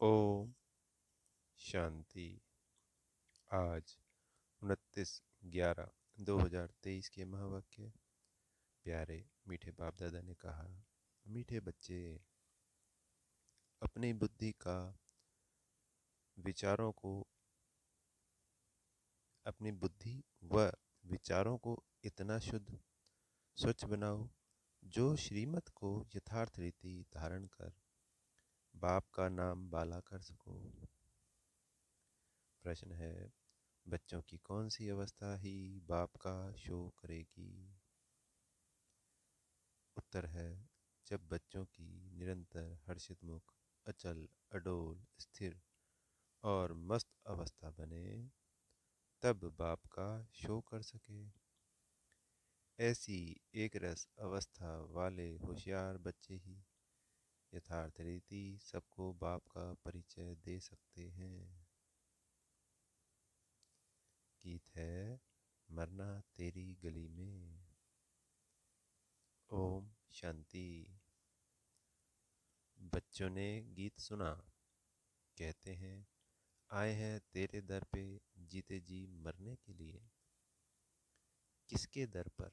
ओम शांति। आज 29/11/2023 के महावाक्य। प्यारे मीठे बाप दादा ने कहा, मीठे बच्चे, अपनी बुद्धि का विचारों को अपनी बुद्धि व विचारों को इतना शुद्ध स्वच्छ बनाओ जो श्रीमत को यथार्थ रीति धारण कर बाप का नाम बाला कर सको। प्रश्न है, बच्चों की कौन सी अवस्था ही बाप का शो करेगी? उत्तर है, जब बच्चों की निरंतर हर्षित मुख अचल, अडोल, स्थिर और मस्त अवस्था बने, तब बाप का शो कर सके। ऐसी एक रस अवस्था वाले होशियार बच्चे ही यथार्थ रीति सबको बाप का परिचय दे सकते हैं। गीत है, मरना तेरी गली में। ओम शांति। बच्चों ने गीत सुना। कहते हैं, आए हैं तेरे दर पे जीते जी मरने के लिए। किसके दर पर?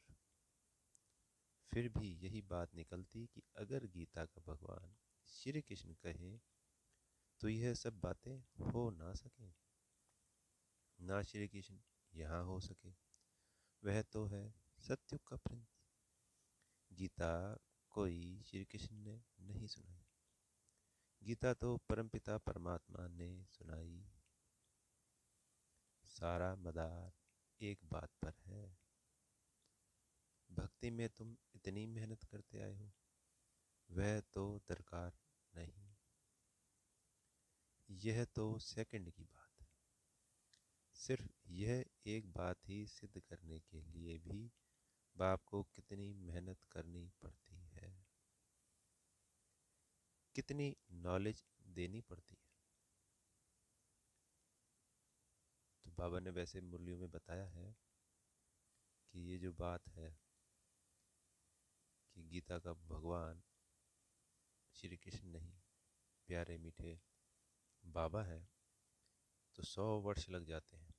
फिर भी यही बात निकलती कि अगर गीता का भगवान श्री कृष्ण कहे तो यह सब बातें हो ना सके। ना श्री कृष्ण यहाँ हो सके, वह तो है सत्युग का प्रिंस। गीता कोई श्री कृष्ण ने नहीं सुनाई, गीता तो परमपिता परमात्मा ने सुनाई। सारा मदार एक बात पर है, भक्ति में तुम इतनी मेहनत करते आए हो, वह तो दरकार नहीं। यह तो सेकंड की बात है। सिर्फ यह एक बात ही सिद्ध करने के लिए भी बाप को कितनी मेहनत करनी पड़ती है, कितनी नॉलेज देनी पड़ती है। तो बाबा ने वैसे मुरलियों में बताया है कि ये जो बात है कि गीता का भगवान श्री कृष्ण नहीं, प्यारे मीठे बाबा है, तो 100 वर्ष लग जाते हैं।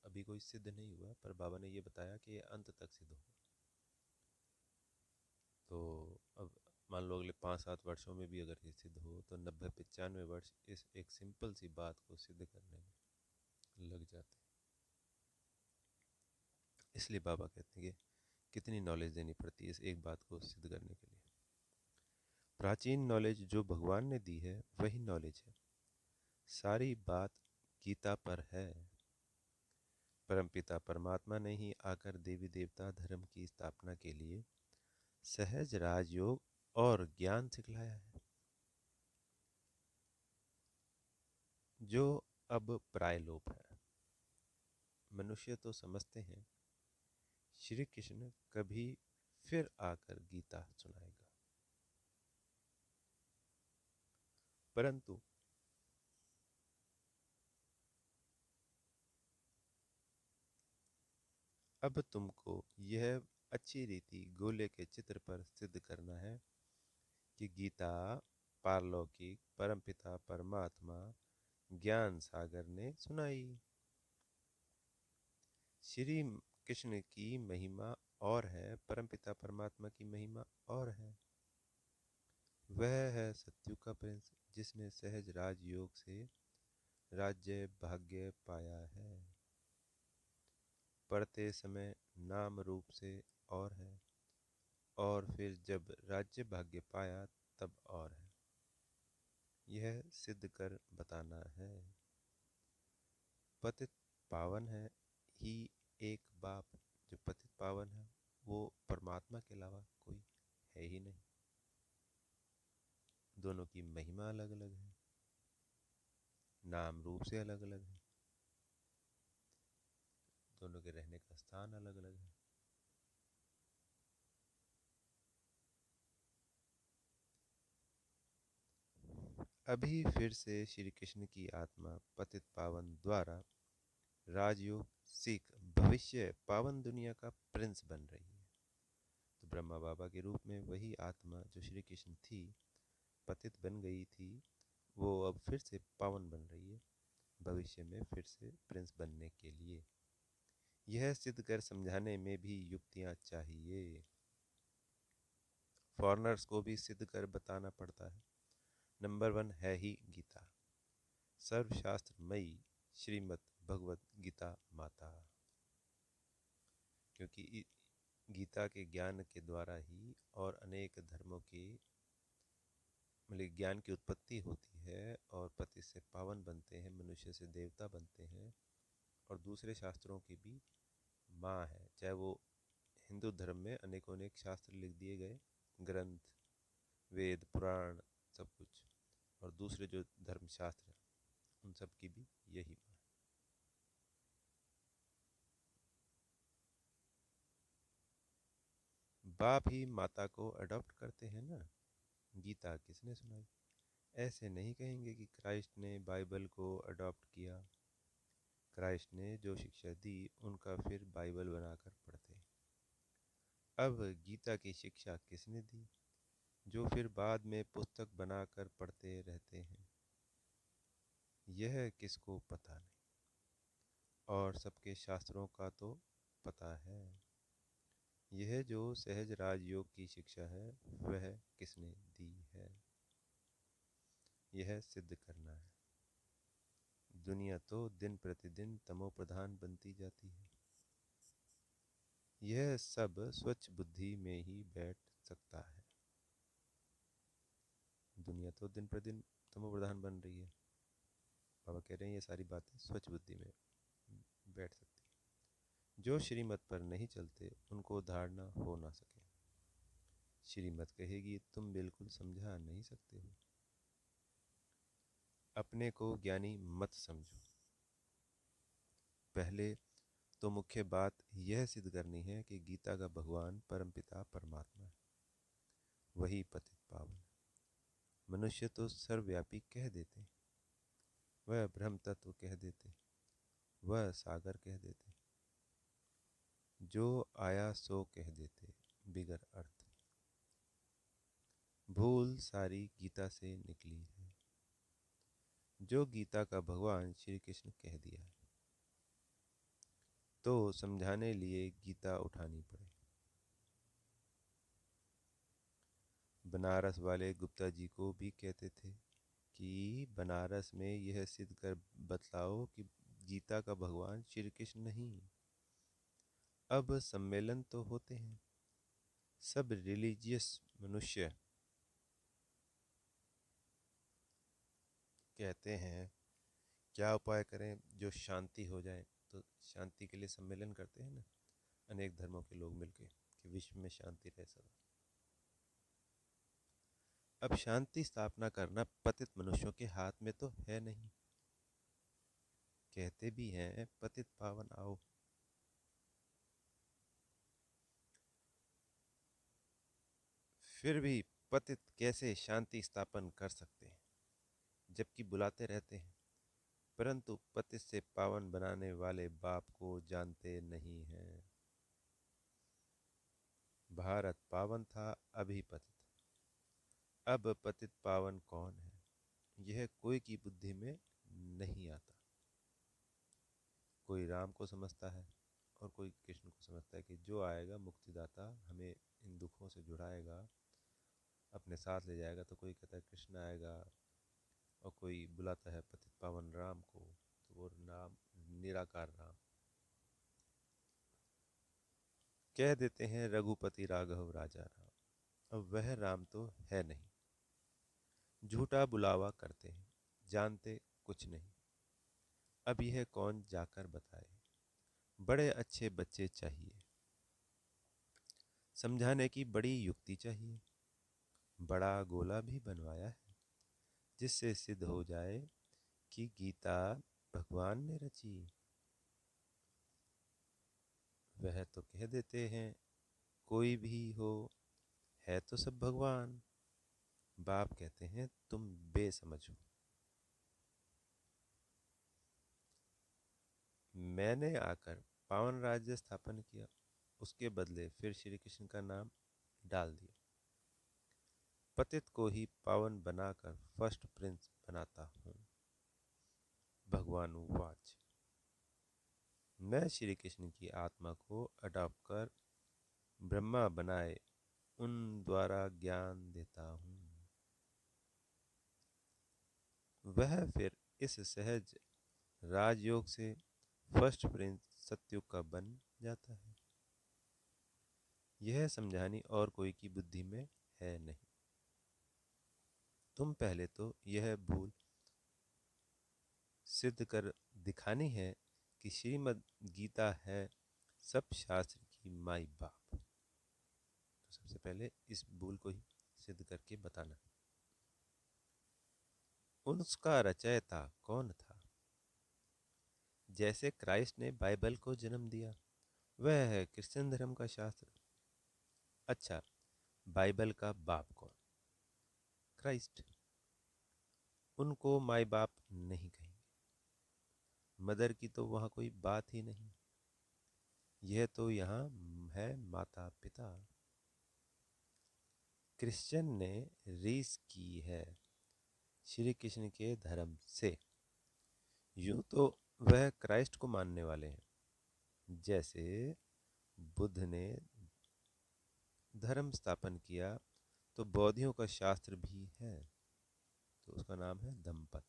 अभी कोई सिद्ध नहीं हुआ, पर बाबा ने ये बताया कि ये अंत तक सिद्ध होगा। तो अब मान लो अगले 5-7 वर्षों में भी अगर ये सिद्ध हो तो 90-95 वर्ष इस एक सिंपल सी बात को सिद्ध करने में लग जाते हैं। इसलिए बाबा कहते हैं कि कितनी नॉलेज देनी पड़ती है इस एक बात को सिद्ध करने के लिए। प्राचीन नॉलेज जो भगवान ने दी है वही नॉलेज है। सारी बात गीता पर है। परमपिता परमात्मा ने ही आकर देवी देवता धर्म की स्थापना के लिए सहज राजयोग और ज्ञान सिखलाया है, जो अब प्रायलोप है। मनुष्य तो समझते हैं श्री कृष्ण कभी फिर आकर गीता सुनाएगा, परंतु अब तुमको यह अच्छी रीति गोले के चित्र पर सिद्ध करना है कि गीता पारलौकिक परमपिता परमात्मा ज्ञान सागर ने सुनाई। श्री कृष्ण की महिमा और है, परमपिता परमात्मा की महिमा और है। वह है सत्युग का प्रिंस, जिसने सहज राजयोग से राज्य भाग्य पाया है। पढ़ते समय नाम रूप से और है, और फिर जब राज्य भाग्य पाया तब और है। यह सिद्ध कर बताना है। पतित पावन है ही एक बाप, जो पतित पावन है वो परमात्मा के अलावा कोई है ही नहीं। दोनों की महिमा अलग अलग है, नाम रूप से अलग अलग है, दोनों के रहने का स्थान अलग अलग है। अभी फिर से श्री कृष्ण की आत्मा पतित पावन द्वारा राजयोग सीख भविष्य पावन दुनिया का प्रिंस बन रही है। तो ब्रह्मा बाबा के रूप में वही आत्मा जो श्री कृष्ण थी, पतित बन गई थी, वो अब फिर से पावन बन रही है, भविष्य में फिर से प्रिंस बनने के लिए। यह सिद्ध कर समझाने में भी युक्तियां चाहिए। फॉरेनर्स को भी सिद्ध कर बताना पड़ता है। नंबर 1 है ही गीता, सर्वशास्त्रमयी श्रीमद् भगवत गीता माता। क्योंकि गीता के ज्ञान के द्वारा ही और अनेक धर्मों की मतलब ज्ञान की उत्पत्ति होती है, और पति से पावन बनते हैं, मनुष्य से देवता बनते हैं, और दूसरे शास्त्रों की भी माँ है। चाहे वो हिंदू धर्म में अनेकों अनेक शास्त्र लिख दिए गए, ग्रंथ, वेद, पुराण, सब कुछ, और दूसरे जो धर्म शास्त्र हैं उन सब की भी यही माँ है। बाप ही माता को अडॉप्ट करते हैं ना। गीता किसने सुनाई? ऐसे नहीं कहेंगे कि क्राइस्ट ने बाइबल को अडॉप्ट किया। क्राइस्ट ने जो शिक्षा दी उनका फिर बाइबल बनाकर पढ़ते हैं। अब गीता की शिक्षा किसने दी, जो फिर बाद में पुस्तक बनाकर पढ़ते रहते हैं? यह किसको पता नहीं, और सबके शास्त्रों का तो पता है। यह जो सहज राजयोग की शिक्षा है वह किसने दी है, यह सिद्ध करना है। दुनिया तो दिन प्रतिदिन तमो प्रधान बनती जाती है। यह सब स्वच्छ बुद्धि में ही बैठ सकता है। दुनिया तो दिन प्रतिदिन तमो प्रधान बन रही है। बाबा कह रहे हैं ये सारी बातें स्वच्छ बुद्धि में बैठ सकती है। जो श्रीमत पर नहीं चलते उनको धारणा हो ना सके। श्रीमत कहेगी तुम बिल्कुल समझा नहीं सकते हो। अपने को ज्ञानी मत समझो। पहले तो मुख्य बात यह सिद्ध करनी है कि गीता का भगवान परमपिता परमात्मा है, वही पतित पावन। मनुष्य तो सर्वव्यापी कह देते, वह ब्रह्म तत्व कह देते, वह सागर कह देते, जो आया सो कह देते बिगर अर्थ। भूल सारी गीता से निकली है, जो गीता का भगवान श्री कृष्ण कह दिया है, तो समझाने लिए गीता उठानी पड़े। बनारस वाले गुप्ता जी को भी कहते थे कि बनारस में यह सिद्ध कर बतलाओ कि गीता का भगवान श्री कृष्ण नहीं। अब सम्मेलन तो होते हैं, सब रिलीजियस मनुष्य कहते हैं क्या उपाय करें जो शांति हो जाए, तो शांति के लिए सम्मेलन करते हैं ना, अनेक धर्मों के लोग मिलके, कि विश्व में शांति रहे सदा। अब शांति स्थापना करना पतित मनुष्यों के हाथ में तो है नहीं। कहते भी हैं पतित पावन आओ। फिर भी पतित कैसे शांति स्थापन कर सकते हैं, जबकि बुलाते रहते हैं, परंतु पतित से पावन बनाने वाले बाप को जानते नहीं हैं। भारत पावन था, अभी पतित। अब पतित पावन कौन है, यह कोई की बुद्धि में नहीं आता। कोई राम को समझता है और कोई कृष्ण को समझता है कि जो आएगा मुक्तिदाता, हमें इन दुखों से जुड़ाएगा, अपने साथ ले जाएगा। तो कोई कहता है कृष्ण आएगा, और कोई बुलाता है पतित पावन राम को, तो वो नाम निराकार राम। कह देते हैं रघुपति राघव राजा राम, अब वह राम तो है नहीं। झूठा बुलावा करते हैं, जानते कुछ नहीं। अब यह कौन जाकर बताए। बड़े अच्छे बच्चे चाहिए, समझाने की बड़ी युक्ति चाहिए। बड़ा गोला भी बनवाया है, जिससे सिद्ध हो जाए कि गीता भगवान ने रची। वह तो कह देते हैं कोई भी हो, है तो सब भगवान। बाप कहते हैं तुम बेसमझ हो। मैंने आकर पावन राज्य स्थापन किया, उसके बदले फिर श्री कृष्ण का नाम डाल दिया। पतित को ही पावन बनाकर फर्स्ट प्रिंस बनाता हूँ। भगवान वाच, मैं श्री कृष्ण की आत्मा को अडॉप्ट कर ब्रह्मा बनाए उन द्वारा ज्ञान देता हूँ। वह फिर इस सहज राजयोग से फर्स्ट प्रिंस सत्युग का बन जाता है। यह समझानी और कोई की बुद्धि में है नहीं। तुम पहले तो यह भूल सिद्ध कर दिखानी है कि श्रीमद् गीता है सब शास्त्र की माई बाप। तो सबसे पहले इस भूल को ही सिद्ध करके बताना। उसका रचयिता कौन था? जैसे क्राइस्ट ने बाइबल को जन्म दिया, वह है क्रिश्चियन धर्म का शास्त्र। अच्छा, बाइबल का बाप कौन? क्राइस्ट। उनको माई बाप नहीं कहेंगे। मदर की तो वहाँ कोई बात ही नहीं। यह तो यहाँ है माता पिता। क्रिश्चियन ने रीस की है श्री कृष्ण के धर्म से। यूं तो वह क्राइस्ट को मानने वाले हैं। जैसे बुद्ध ने धर्म स्थापन किया तो बौद्धियों का शास्त्र भी है, तो उसका नाम है धम्मपद।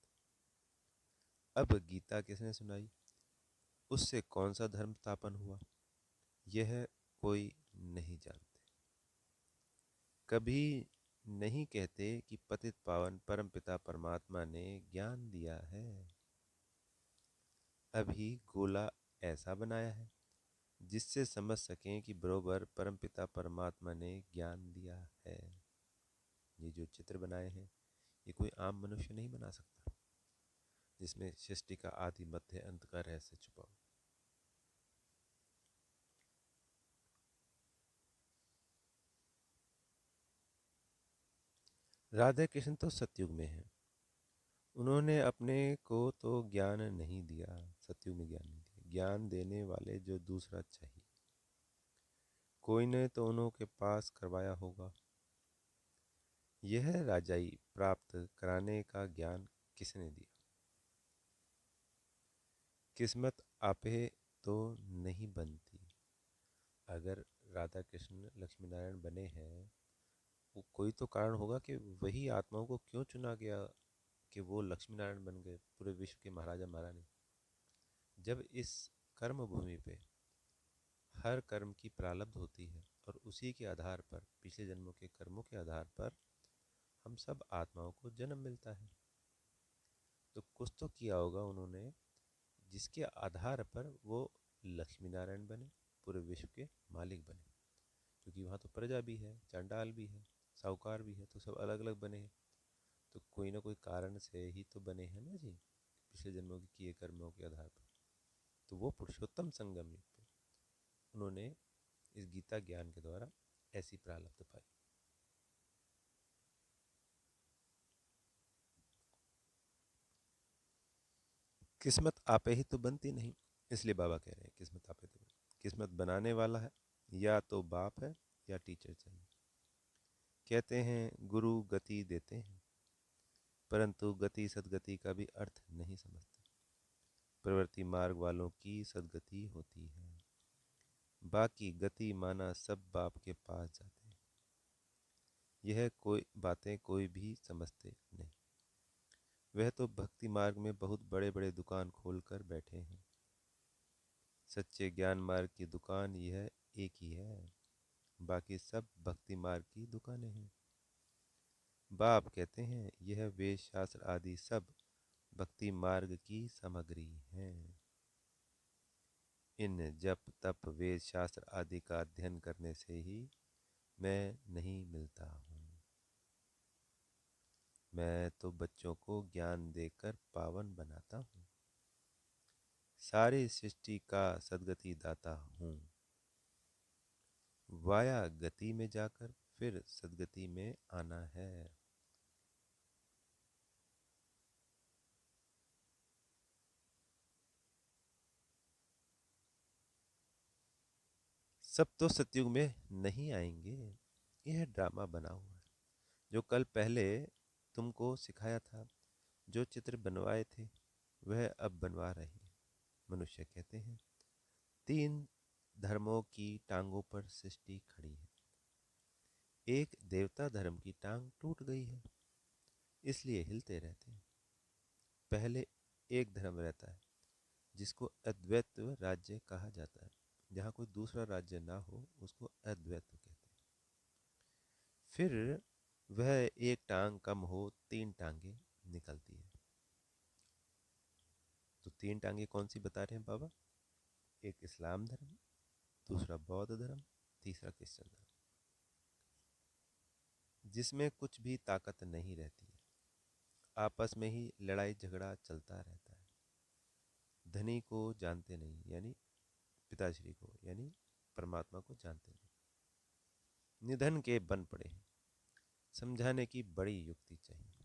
अब गीता किसने सुनाई? उससे कौन सा धर्म स्थापन हुआ, यह कोई नहीं जानते। कभी नहीं कहते कि पतित पावन परमपिता परमात्मा ने ज्ञान दिया है। अभी गोला ऐसा बनाया है जिससे समझ सकें कि बरोबर परमपिता परमात्मा ने ज्ञान दिया है। ये जो चित्र बनाए हैं, ये कोई आम मनुष्य नहीं बना सकता, जिसमें सृष्टि का आदि मध्य अंत का रहस्य छुपा हो। राधे कृष्ण तो सतयुग में हैं। उन्होंने अपने को तो ज्ञान नहीं दिया, सतयुग में ज्ञान नहीं दिया। ज्ञान देने वाले जो दूसरा चाहिए, कोई ने तो उन्हों के पास करवाया होगा। यह राजाई प्राप्त कराने का ज्ञान किसने दिया? किस्मत आपे तो नहीं बनती। अगर राधा कृष्ण लक्ष्मी नारायण बने हैं, वो कोई तो कारण होगा कि वही आत्माओं को क्यों चुना गया कि वो लक्ष्मी नारायण बन गए, पूरे विश्व के महाराजा महारानी। जब इस कर्म भूमि पे हर कर्म की प्रारब्ध होती है और उसी के आधार पर, पिछले जन्मों के कर्मों के आधार पर हम सब आत्माओं को जन्म मिलता है। तो कुछ तो किया होगा उन्होंने जिसके आधार पर वो लक्ष्मी नारायण बने, पूरे विश्व के मालिक बने। क्योंकि वहाँ तो प्रजा भी है, चांडाल भी है, साहूकार भी है, तो सब अलग अलग बने हैं। तो कोई ना कोई कारण से ही तो बने हैं ना जी, पिछले जन्मों के किए कर्मों के आधार पर। तो वो पुरुषोत्तम संगम युग पे उन्होंने इस गीता ज्ञान के द्वारा ऐसी प्रारब्ध पाई। किस्मत आपे ही तो बनती नहीं, इसलिए बाबा कह रहे हैं किस्मत आपे तो बनती। किस्मत बनाने वाला है या तो बाप है या टीचर चाहिए। कहते हैं गुरु गति देते हैं, परंतु गति सदगति का भी अर्थ नहीं समझते। प्रवृत्ति मार्ग वालों की सदगति होती है, बाकी गति माना सब बाप के पास जाते हैं। यह कोई बातें कोई भी समझते नहीं। वह तो भक्ति मार्ग में बहुत बड़े बड़े दुकान खोलकर बैठे हैं। सच्चे ज्ञान मार्ग की दुकान यह एक ही है, बाकी सब भक्ति मार्ग की दुकानें हैं। बाप कहते हैं यह वेद शास्त्र आदि सब भक्ति मार्ग की सामग्री हैं। इन जप तप वेद शास्त्र आदि का अध्ययन करने से ही मैं नहीं मिलता हूँ। मैं तो बच्चों को ज्ञान देकर पावन बनाता हूँ। सारी सृष्टि का सदगति दाता हूँ। वाया गति में जाकर फिर सदगति में आना है। सब तो सतयुग में नहीं आएंगे, यह ड्रामा बना हुआ है। जो कल पहले तुमको सिखाया था, जो चित्र बनवाए थे वह अब बनवा रहे हैं। मनुष्य कहते हैं, 3 धर्मों की टांगों पर सृष्टि खड़ी है। एक देवता धर्म की टांग टूट गई है, इसलिए हिलते रहते हैं। पहले एक धर्म रहता है जिसको अद्वैत राज्य कहा जाता है। जहाँ कोई दूसरा राज्य ना हो उसको अद्वैत कहते हैं। फिर वह एक टांग कम हो, 3 टांगे निकलती है। तो 3 टांगे कौन सी बता रहे हैं बाबा? एक इस्लाम धर्म, दूसरा बौद्ध धर्म, तीसरा क्रिश्चियन धर्म, जिसमें कुछ भी ताकत नहीं रहती है। आपस में ही लड़ाई झगड़ा चलता रहता है। धनी को जानते नहीं, यानी पिताश्री को, यानी परमात्मा को जानते नहीं। निधन के बन पड़े हैं। समझाने की बड़ी युक्ति चाहिए।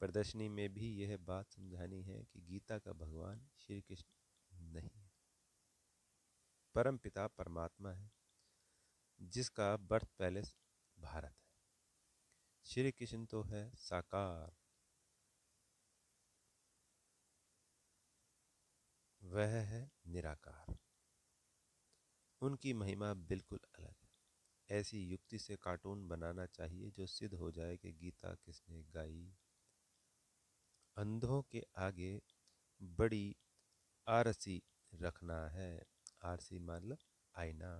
प्रदर्शनी में भी यह बात समझानी है कि गीता का भगवान श्री कृष्ण नहीं है, परम पिता परमात्मा है, जिसका बर्थ पैलेस भारत है। श्री कृष्ण तो है साकार, वह है निराकार। उनकी महिमा बिल्कुल अलग है। ऐसी युक्ति से कार्टून बनाना चाहिए जो सिद्ध हो जाए कि गीता किसने गाई। अंधों के आगे बड़ी आरसी रखना है। आरसी मतलब आईना।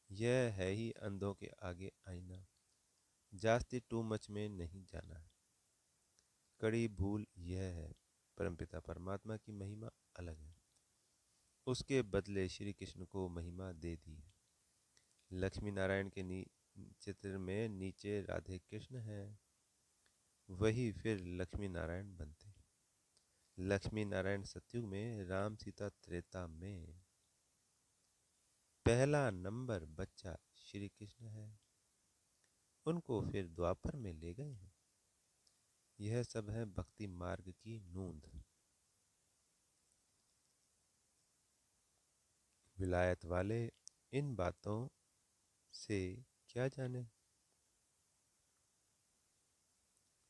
यह है ही अंधों के आगे आईना। जास्ती टू मच में नहीं जाना है। कड़ी भूल यह है, परमपिता परमात्मा की महिमा अलग है। उसके बदले श्री कृष्ण को महिमा दे दी है। लक्ष्मी नारायण के चित्र में नीचे राधे कृष्ण है, वही फिर लक्ष्मी नारायण बनते। लक्ष्मी नारायण सतयुग में, राम सीता त्रेता में। पहला नंबर बच्चा श्री कृष्ण है। उनको फिर द्वापर में ले गए हैं। यह सब है भक्ति मार्ग की नूंद। विलायत वाले इन बातों से क्या जाने।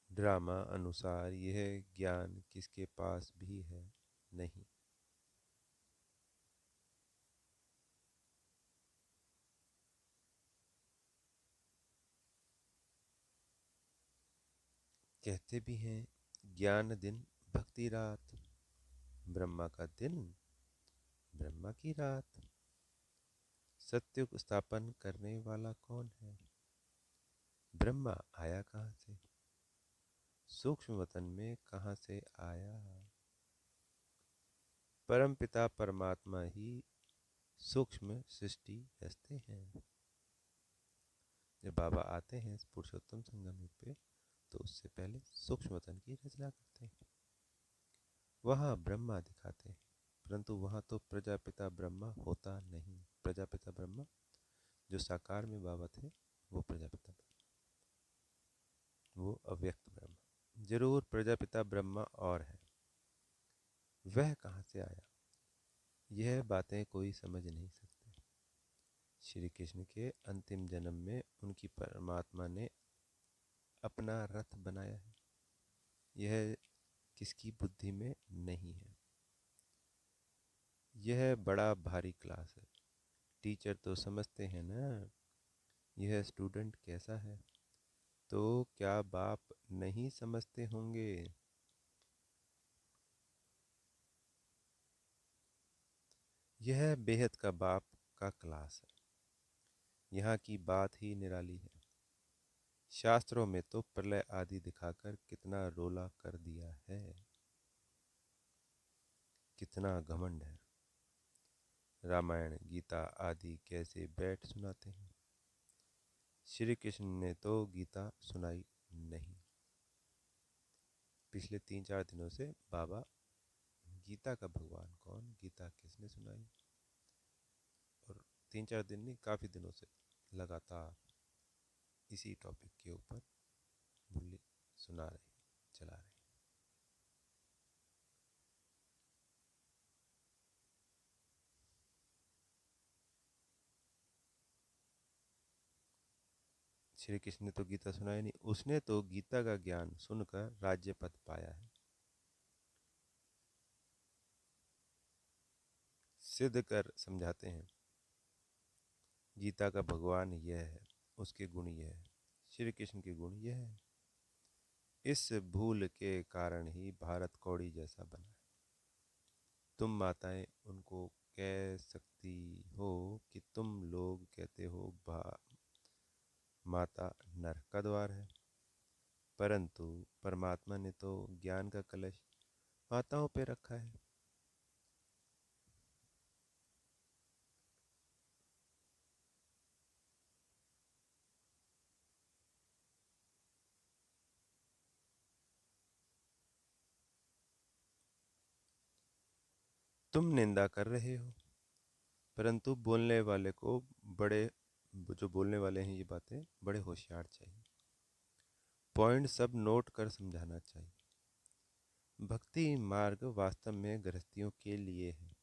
ड्रामा अनुसार यह ज्ञान किसके पास भी है नहीं। कहते भी हैं, ज्ञान दिन भक्ति रात। ब्रह्मा का दिन, ब्रह्मा की रात। सत्युग स्थापन करने वाला कौन है? ब्रह्मा आया कहाँ से? सूक्ष्म वतन में कहाँ से आया? परम पिता परमात्मा ही सूक्ष्म सृष्टि रचते हैं। जब बाबा आते हैं पुरुषोत्तम संगम युग पे, तो उससे पहले सूक्ष्म वतन की रचना करते हैं। वहाँ ब्रह्मा दिखाते हैं, परंतु वहाँ तो प्रजापिता ब्रह्मा होता नहीं। प्रजापिता ब्रह्मा जो साकार में बाबा थे, वो प्रजापिता ब्रह्मा, वो अव्यक्त ब्रह्मा। जरूर प्रजापिता ब्रह्मा और है, वह कहाँ से आया? यह बातें कोई समझ नहीं सकते। श्री कृष्ण के अंतिम जन्म में उनकी परमात्मा ने अपना रथ बनाया है। यह किसकी बुद्धि में नहीं है। यह बड़ा भारी क्लास है। टीचर तो समझते हैं ना, यह स्टूडेंट कैसा है। तो क्या बाप नहीं समझते होंगे? यह बेहद का बाप का क्लास है। यहाँ की बात ही निराली है। शास्त्रों में तो प्रलय आदि दिखाकर कितना रोला कर दिया है। कितना घमंड है। रामायण गीता आदि कैसे बैठ सुनाते हैं। श्री कृष्ण ने तो गीता सुनाई नहीं। पिछले 3-4 दिनों से बाबा गीता का भगवान कौन, गीता किसने सुनाई, और 3-4 दिन नहीं, काफ़ी दिनों से लगातार इसी टॉपिक के ऊपर मुरली सुना रहे, चला रहे। श्री कृष्ण ने तो गीता सुनाई नहीं, उसने तो गीता का ज्ञान सुनकर राज्य पद पाया है। सिद्ध कर समझाते हैं, गीता का भगवान यह है, उसके गुण यह है, श्री कृष्ण के गुण यह है। इस भूल के कारण ही भारत कौड़ी जैसा बना है। तुम माताएं उनको कह सकती हो कि तुम लोग कहते हो माता नरक का द्वार है, परंतु परमात्मा ने तो ज्ञान का कलश माताओं पे रखा है। तुम निंदा कर रहे हो, परंतु बोलने वाले को बड़े, जो बोलने वाले हैं ये बातें, बड़े होशियार चाहिए। पॉइंट सब नोट कर समझाना चाहिए। भक्ति मार्ग वास्तव में गृहस्थियों के लिए है।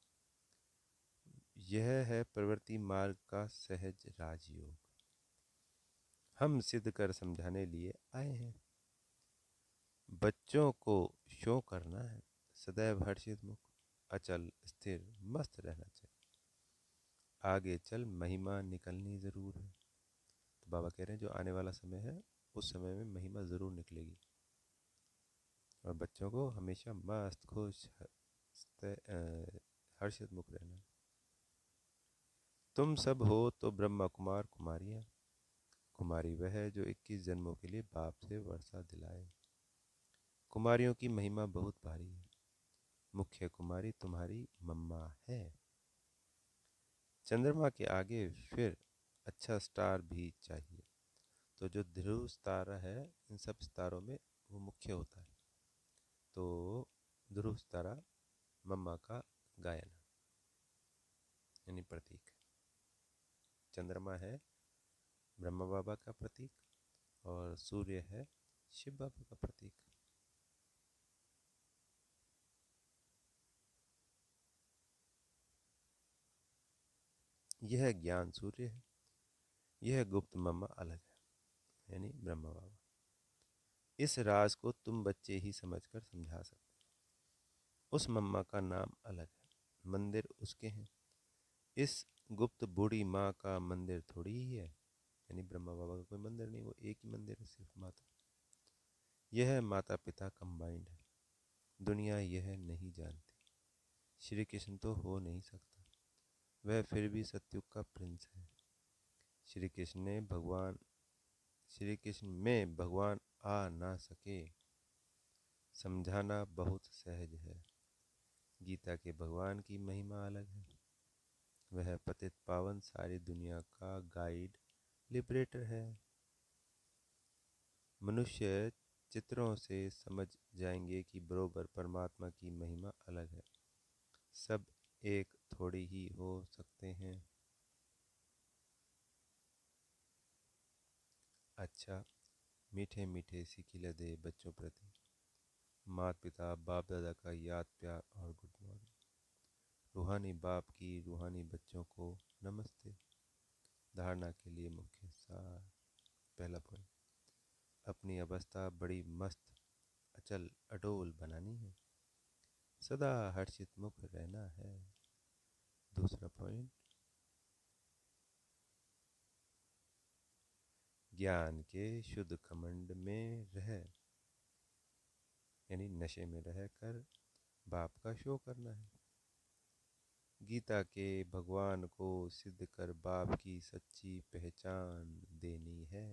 यह है प्रवृत्ति मार्ग का सहज राजयोग। हम सिद्ध कर समझाने लिए आए हैं। बच्चों को शो करना है, सदैव हर्षित मुख, अचल स्थिर मस्त रहना चाहिए। आगे चल महिमा निकलनी जरूर है। तो बाबा कह रहे हैं जो आने वाला समय है उस समय में महिमा जरूर निकलेगी, और बच्चों को हमेशा मस्त खुश हर्षित मुख रहना है। तुम सब हो तो ब्रह्मा कुमार कुमारियाँ। कुमारी वह है जो 21 जन्मों के लिए बाप से वर्षा दिलाए। कुमारियों की महिमा बहुत भारी है। मुख्य कुमारी तुम्हारी मम्मा है। चंद्रमा के आगे फिर अच्छा स्टार भी चाहिए। तो जो ध्रुव सितारा है, इन सब सितारों में वो मुख्य होता है। तो ध्रुव सितारा मम्मा का गायन यानी प्रतीक। चंद्रमा है ब्रह्मा बाबा का प्रतीक, और सूर्य है शिव बाबा का प्रतीक। यह ज्ञान सूर्य है, यह गुप्त मम्मा अलग है यानी ब्रह्मा बाबा। इस राज को तुम बच्चे ही समझकर समझा सकते। उस मम्मा का नाम अलग है, मंदिर उसके हैं। इस गुप्त बूढ़ी माँ का मंदिर थोड़ी ही है, यानी ब्रह्मा बाबा का कोई मंदिर नहीं, वो एक ही मंदिर है सिर्फ माता। यह माता पिता कंबाइंड है। दुनिया यह नहीं जानती। श्री कृष्ण तो हो नहीं सकता, वह फिर भी सत्युग का प्रिंस है। श्री कृष्ण ने भगवान श्री कृष्ण में भगवान आ ना सके, समझाना बहुत सहज है। गीता के भगवान की महिमा अलग है। वह पतित पावन सारी दुनिया का गाइड लिबरेटर है। मनुष्य चित्रों से समझ जाएंगे कि बरोबर परमात्मा की महिमा अलग है। सब एक थोड़ी ही हो सकते हैं। अच्छा, मीठे मीठे सिकिले दे बच्चों प्रति माता पिता बाप दादा का याद प्यार और गुड मॉर्निंग। रूहानी बाप की रूहानी बच्चों को नमस्ते। धारणा के लिए मुख्य सार। पहला पॉइंट, अपनी अवस्था बड़ी मस्त अचल अडोल बनानी है, सदा हर्षित मुख रहना है। दूसरा पॉइंट, ज्ञान के शुद्ध खमंड में रह यानी नशे में रह कर बाप का शो करना है। गीता के भगवान को सिद्ध कर बाप की सच्ची पहचान देनी है।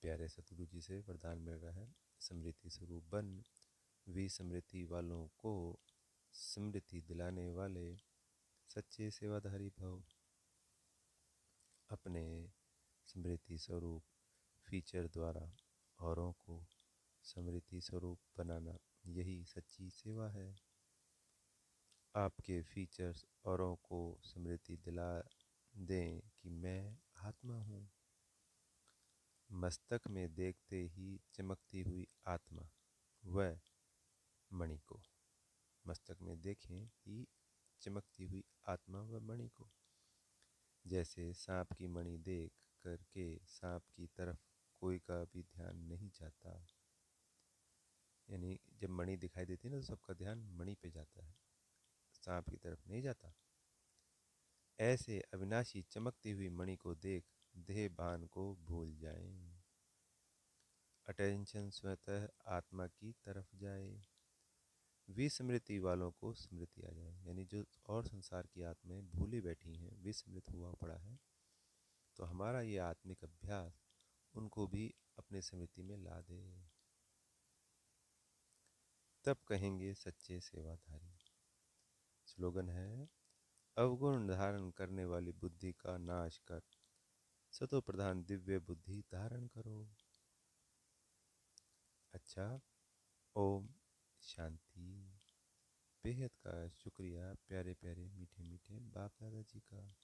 प्यारे सतगुरु जी से वरदान मिल रहा है, समृद्धि स्वरूप बन, विस्मृति वालों को स्मृति दिलाने वाले सच्चे सेवाधारी भव। अपने स्मृति स्वरूप फीचर द्वारा औरों को स्मृति स्वरूप बनाना, यही सच्ची सेवा है। आपके फीचर्स औरों को स्मृति दिला दें कि मैं आत्मा हूँ। मस्तक में देखते ही चमकती हुई आत्मा व मणि को, मस्तक में देखें ही चमकती हुई आत्मा व मणि को। जैसे सांप की मणि देख करके सांप की तरफ कोई का भी ध्यान नहीं जाता। यानी जब मणि दिखाई देती है ना तो सबका ध्यान मणि पे जाता है, सांप की तरफ नहीं जाता। ऐसे अविनाशी चमकती हुई मणि को देख देह भान को भूल जाएं। अटेंशन स्वतः आत्मा की तरफ जाए। विस्मृति वालों को स्मृति आ जाए, यानी जो और संसार की आत्माएं भूली बैठी हैं, विस्मृत हुआ पड़ा है, तो हमारा ये आत्मिक अभ्यास उनको भी अपने स्मृति में ला दे। तब कहेंगे सच्चे सेवाधारी। स्लोगन है, अवगुण धारण करने वाली बुद्धि का नाश कर, सतो प्रधान दिव्य बुद्धि धारण करो। अच्छा, ओम शांति। बेहद का शुक्रिया प्यारे प्यारे मीठे मीठे बाप दादा जी का।